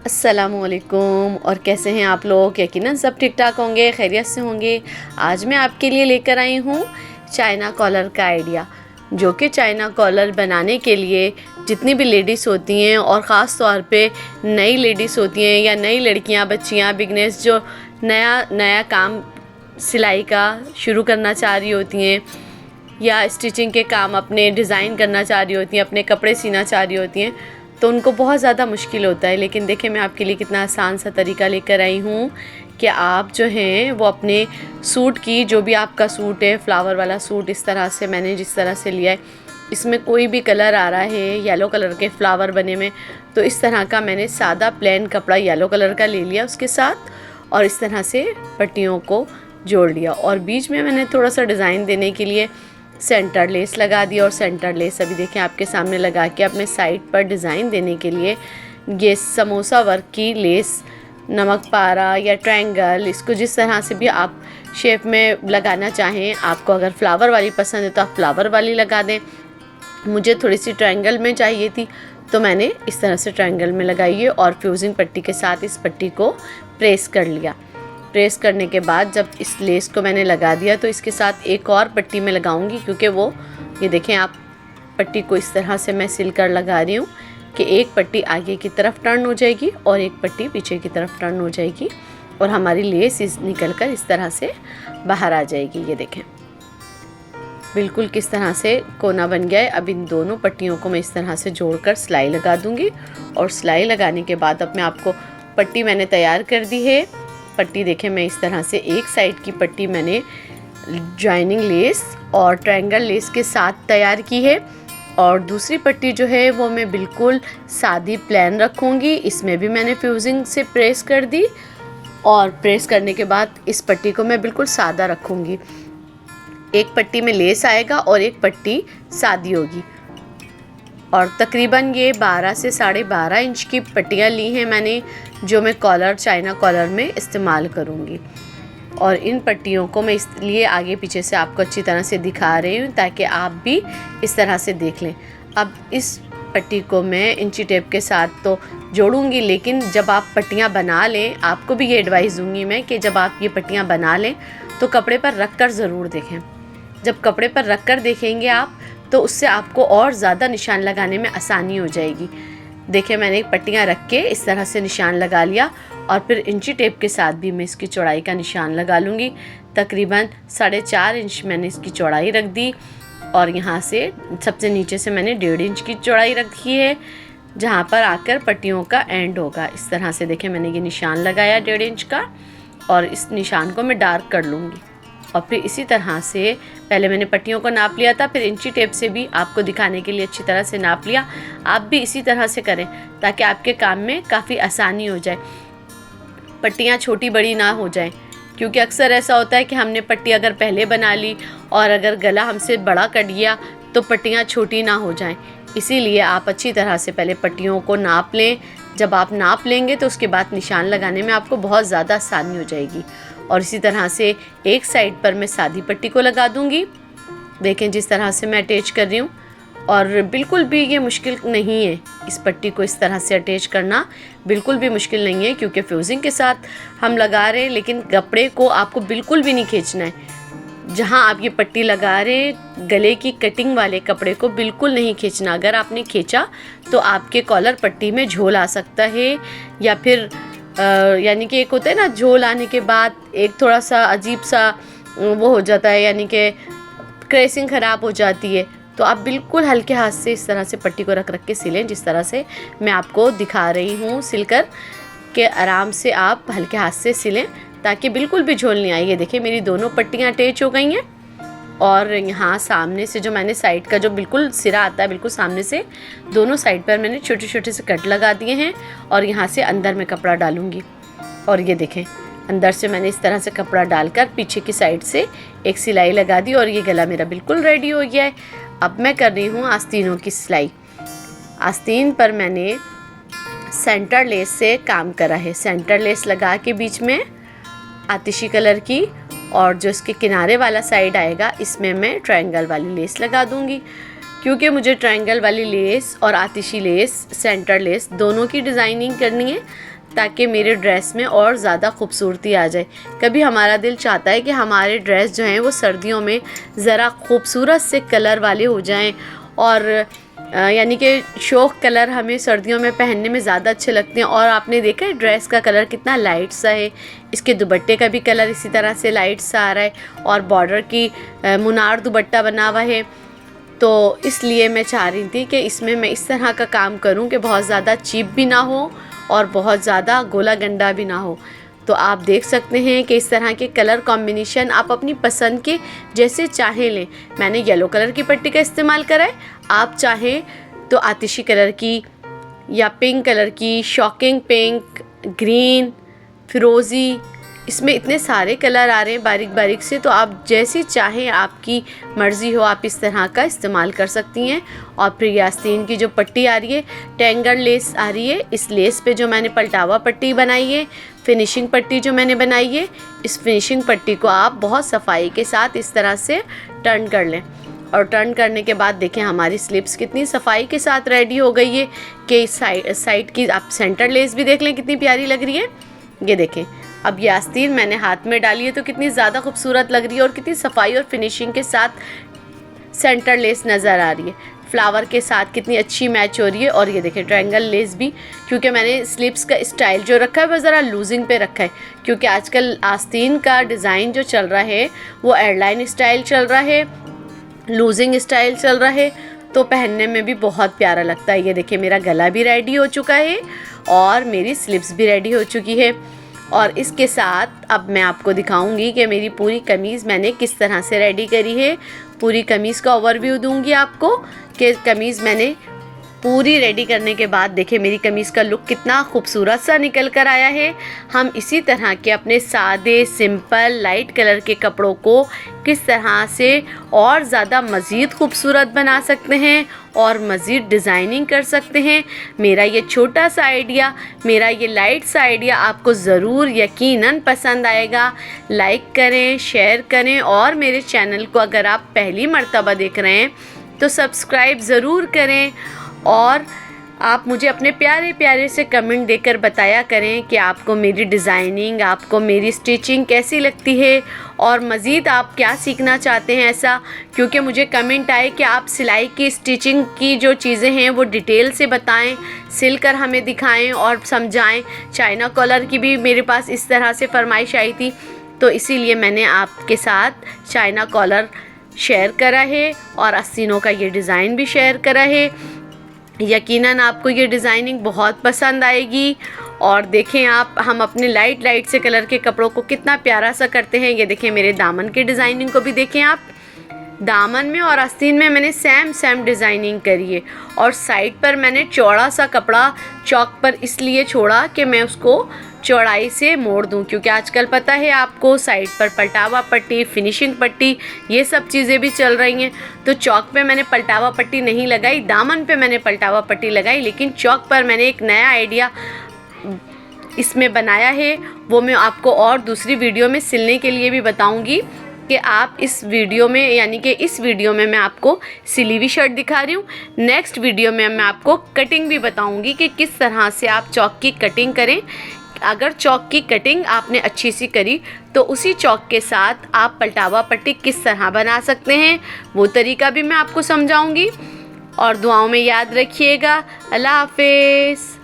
अस्सलामुअलैकुम। और कैसे हैं आप लोग? यकीनन सब ठीक ठाक होंगे, खैरियत से होंगे। आज मैं आपके लिए लेकर आई हूँ चाइना कॉलर का आइडिया, जो कि चाइना कॉलर बनाने के लिए जितनी भी लेडीज़ होती हैं और ख़ास तौर पे नई लेडीज़ होती हैं या नई लड़कियाँ, बच्चियाँ, बिगनेस जो नया काम सिलाई का शुरू करना चाह रही होती हैं या स्टिचिंग के काम अपने डिज़ाइन करना चाह रही होती हैं, अपने कपड़े सीना चाह रही होती हैं, तो उनको बहुत ज़्यादा मुश्किल होता है। लेकिन देखिए, मैं आपके लिए कितना आसान सा तरीका लेकर आई हूँ कि आप जो हैं वो अपने सूट की, जो भी आपका सूट है, फ्लावर वाला सूट, इस तरह से मैंने जिस तरह से लिया है, इसमें कोई भी कलर आ रहा है येलो कलर के फ्लावर बने में, तो इस तरह का मैंने सादा प्लेन कपड़ा येलो कलर का ले लिया उसके साथ, और इस तरह से पट्टियों को जोड़ लिया। और बीच में मैंने थोड़ा सा डिज़ाइन देने के लिए सेंटर लेस लगा दी। और सेंटर लेस अभी देखें आपके सामने लगा के अपने साइड पर डिज़ाइन देने के लिए ये समोसा वर्क की लेस, नमक पारा या ट्रायंगल, इसको जिस तरह से भी आप शेप में लगाना चाहें, आपको अगर फ्लावर वाली पसंद है तो आप फ्लावर वाली लगा दें। मुझे थोड़ी सी ट्रायंगल में चाहिए थी तो मैंने इस तरह से ट्रायंगल में लगाई है और फ्यूजिंग पट्टी के साथ इस पट्टी को प्रेस कर लिया। प्रेस करने के बाद जब इस लेस को मैंने लगा दिया तो इसके साथ एक और पट्टी में लगाऊंगी, क्योंकि वो ये देखें आप, पट्टी को इस तरह से मैं सिल कर लगा रही हूँ कि एक पट्टी आगे की तरफ टर्न हो जाएगी और एक पट्टी पीछे की तरफ टर्न हो जाएगी और हमारी लेस निकल कर इस तरह से बाहर आ जाएगी। ये देखें बिल्कुल किस तरह से कोना बन गया है। अब इन दोनों पट्टियों को मैं इस तरह से जोड़कर सिलाई लगा दूंगी और सिलाई लगाने के बाद अब मैं आपको पट्टी मैंने तैयार कर दी है। पट्टी देखें, मैं इस तरह से एक साइड की पट्टी मैंने जॉइनिंग लेस और ट्रायंगल लेस के साथ तैयार की है और दूसरी पट्टी जो है वो मैं बिल्कुल सादी प्लेन रखूँगी। इसमें भी मैंने फ्यूजिंग से प्रेस कर दी और प्रेस करने के बाद इस पट्टी को मैं बिल्कुल सादा रखूँगी। एक पट्टी में लेस आएगा और एक पट्टी सादी होगी। और तकरीबन ये 12 से 12.5 इंच की पट्टियाँ ली हैं मैंने, जो मैं कॉलर, चाइना कॉलर में इस्तेमाल करूँगी। और इन पट्टियों को मैं इसलिए आगे पीछे से आपको अच्छी तरह से दिखा रही हूँ ताकि आप भी इस तरह से देख लें। अब इस पट्टी को मैं इंची टेप के साथ तो जोड़ूंगी, लेकिन जब आप पट्टियाँ बना लें, आपको भी ये एडवाइस दूंगी मैं कि जब आप ये पट्टियाँ बना लें तो कपड़े पर रख कर ज़रूर देखें। जब कपड़े पर रख कर देखेंगे आप तो उससे आपको और ज़्यादा निशान लगाने में आसानी हो जाएगी। देखिए, मैंने पट्टियाँ रख के इस तरह से निशान लगा लिया और फिर इंची टेप के साथ भी मैं इसकी चौड़ाई का निशान लगा लूँगी। तकरीबन 4.5 इंच मैंने इसकी चौड़ाई रख दी और यहाँ से सबसे नीचे से मैंने 1.5 इंच की चौड़ाई रखी है, जहाँ पर आकर पट्टियों का एंड होगा। इस तरह से देखें, मैंने ये निशान लगाया 1.5 इंच का और इस निशान को मैं डार्क कर लूँगी। और फिर इसी तरह से पहले मैंने पट्टियों को नाप लिया था, फिर इंची टेप से भी आपको दिखाने के लिए अच्छी तरह से नाप लिया। आप भी इसी तरह से करें ताकि आपके काम में काफ़ी आसानी हो जाए, पट्टियाँ छोटी बड़ी ना हो जाए। क्योंकि अक्सर ऐसा होता है कि हमने पट्टी अगर पहले बना ली और अगर गला हमसे बड़ा कट गया तो पट्टियाँ छोटी ना हो जाएं। इसीलिए आप अच्छी तरह से पहले पट्टियों को नाप लें। जब आप नाप लेंगे तो उसके बाद निशान लगाने में आपको बहुत ज़्यादा आसानी हो जाएगी। और इसी तरह से एक साइड पर मैं सादी पट्टी को लगा दूंगी। देखें जिस तरह से मैं अटैच कर रही हूँ, और बिल्कुल भी ये मुश्किल नहीं है इस पट्टी को इस तरह से अटैच करना, बिल्कुल भी मुश्किल नहीं है, क्योंकि फ्यूजिंग के साथ हम लगा रहे हैं। लेकिन कपड़े को आपको बिल्कुल भी नहीं खींचना है। जहाँ आप ये पट्टी लगा रहे, गले की कटिंग वाले कपड़े को बिल्कुल नहीं खींचना। अगर आपने खींचा तो आपके कॉलर पट्टी में झोल आ सकता है, या फिर यानी कि एक होता है ना, झोल आने के बाद एक थोड़ा सा अजीब सा वो हो जाता है, यानी कि क्रेसिंग ख़राब हो जाती है। तो आप बिल्कुल हल्के हाथ से इस तरह से पट्टी को रख के सिलें, जिस तरह से मैं आपको दिखा रही हूँ सिलकर, के आराम से आप हल्के हाथ से सिलें ताकि बिल्कुल भी झोल नहीं आए। ये देखिए, मेरी दोनों पट्टियाँ अटैच हो गई हैं और यहाँ सामने से जो मैंने साइड का जो बिल्कुल सिरा आता है, बिल्कुल सामने से दोनों साइड पर मैंने छोटे छोटे से कट लगा दिए हैं और यहाँ से अंदर में कपड़ा डालूँगी। और ये देखें, अंदर से मैंने इस तरह से कपड़ा डालकर पीछे की साइड से एक सिलाई लगा दी और ये गला मेरा बिल्कुल रेडी हो गया है। अब मैं कर रही हूँ आस्तीनों की सिलाई। आस्तीन पर मैंने सेंटर लेस से काम करा है। सेंटर लेस लगा के बीच में आतिशी कलर की, और जो इसके किनारे वाला साइड आएगा इसमें मैं ट्रायंगल वाली लेस लगा दूंगी। क्योंकि मुझे ट्रायंगल वाली लेस और आतिशी लेस, सेंटर लेस दोनों की डिज़ाइनिंग करनी है, ताकि मेरे ड्रेस में और ज़्यादा खूबसूरती आ जाए। कभी हमारा दिल चाहता है कि हमारे ड्रेस जो हैं वो सर्दियों में ज़रा खूबसूरत से कलर वाले हो जाएं, और यानी कि शौक कलर हमें सर्दियों में पहनने में ज़्यादा अच्छे लगते हैं। और आपने देखा है ड्रेस का कलर कितना लाइट सा है, इसके दुपट्टे का भी कलर इसी तरह से लाइट सा आ रहा है, और बॉर्डर की मुनार दुपट्टा बना हुआ है। तो इसलिए मैं चाह रही थी कि इसमें मैं इस तरह का काम करूं कि बहुत ज़्यादा चीप भी ना हो और बहुत ज़्यादा गोला गंडा भी ना हो। तो आप देख सकते हैं कि इस तरह के कलर कॉम्बिनेशन आप अपनी पसंद के जैसे चाहें लें। मैंने येलो कलर की पट्टी का इस्तेमाल करा है, आप चाहें तो आतिशी कलर की या पिंक कलर की, शॉकिंग पिंक, ग्रीन, फिरोज़ी, इसमें इतने सारे कलर आ रहे हैं बारीक बारीक से, तो आप जैसी चाहें, आपकी मर्ज़ी हो, आप इस तरह का इस्तेमाल कर सकती हैं। और फिर ये आस्तीन की जो पट्टी आ रही है, टेंगल लेस आ रही है, इस लेस पे जो मैंने पलटावा पट्टी बनाई है, फिनिशिंग पट्टी जो मैंने बनाई है, इस फिनिशिंग पट्टी को आप बहुत सफाई के साथ इस तरह से टर्न कर लें। और टर्न करने के बाद देखें हमारी स्लिप्स कितनी सफाई के साथ रेडी हो गई है कि साइड की आप सेंटर लेस भी देख लें कितनी प्यारी लग रही है। ये देखें, अब ये आस्तीन मैंने हाथ में डाली है तो कितनी ज़्यादा खूबसूरत लग रही है और कितनी सफाई और फिनिशिंग के साथ सेंटर लेस नज़र आ रही है, फ्लावर के साथ कितनी अच्छी मैच हो रही है। और ये देखें ट्रायंगल लेस भी, क्योंकि मैंने स्लिप्स का स्टाइल जो रखा है वो ज़रा लूजिंग पे रखा है, क्योंकि आजकल आस्तीन का डिज़ाइन जो चल रहा है वो एयरलाइन स्टाइल चल रहा है, लूजिंग स्टाइल चल रहा है, तो पहनने में भी बहुत प्यारा लगता है। ये देखिए मेरा गला भी रेडी हो चुका है और मेरी स्लिप्स भी रेडी हो चुकी है। और इसके साथ अब मैं आपको दिखाऊंगी कि मेरी पूरी कमीज़ मैंने किस तरह से रेडी करी है। पूरी कमीज़ का ओवरव्यू दूंगी आपको कि कमीज़ मैंने पूरी रेडी करने के बाद देखिए मेरी कमीज़ का लुक कितना खूबसूरत सा निकल कर आया है। हम इसी तरह के अपने सादे सिंपल लाइट कलर के कपड़ों को किस तरह से और ज़्यादा मज़ीद खूबसूरत बना सकते हैं और मज़ीद डिज़ाइनिंग कर सकते हैं। मेरा ये छोटा सा आइडिया, मेरा ये लाइट सा आइडिया आपको ज़रूर यकीनन पसंद आएगा। लाइक करें, शेयर करें, और मेरे चैनल को अगर आप पहली मर्तबा देख रहे हैं तो सब्सक्राइब ज़रूर करें। और आप मुझे अपने प्यारे प्यारे से कमेंट देकर बताया करें कि आपको मेरी डिज़ाइनिंग, आपको मेरी स्टिचिंग कैसी लगती है और मज़ीद आप क्या सीखना चाहते हैं ऐसा। क्योंकि मुझे कमेंट आए कि आप सिलाई की, स्टिचिंग की जो चीज़ें हैं वो डिटेल से बताएं, सिलकर हमें दिखाएं और समझाएं। चाइना कॉलर की भी मेरे पास इस तरह से फरमाइश आई थी, तो इसीलिए मैंने आपके साथ चाइना कॉलर शेयर करा है और आस्तीनों का ये डिज़ाइन भी शेयर करा है। यकीनन आपको ये डिज़ाइनिंग बहुत पसंद आएगी। और देखें आप, हम अपने लाइट से कलर के कपड़ों को कितना प्यारा सा करते हैं। ये देखें मेरे दामन की डिज़ाइनिंग को भी देखें आप, दामन में और आस्तीन में मैंने सेम डिज़ाइनिंग करी है। और साइड पर मैंने चौड़ा सा कपड़ा चौक पर इसलिए छोड़ा कि मैं उसको चौड़ाई से मोड़ दूं, क्योंकि आजकल पता है आपको साइड पर पलटावा पट्टी, फिनिशिंग पट्टी, ये सब चीज़ें भी चल रही हैं। तो चौक पे मैंने पलटावा पट्टी नहीं लगाई, दामन पे मैंने पलटावा पट्टी लगाई, लेकिन चौक पर मैंने एक नया आइडिया इसमें बनाया है। वो मैं आपको और दूसरी वीडियो में सिलने के लिए भी बताऊँगी कि आप इस वीडियो में, यानी कि इस वीडियो में मैं आपको सिली हुई शर्ट दिखा रही हूँ। नेक्स्ट वीडियो में मैं आपको कटिंग भी बताऊँगी कि किस तरह से आप चौक की कटिंग करें। अगर चौक की कटिंग आपने अच्छी सी करी तो उसी चौक के साथ आप पलटावा पट्टी किस तरह बना सकते हैं, वो तरीका भी मैं आपको समझाऊंगी। और दुआओं में याद रखिएगा। अल्लाह हाफिज़।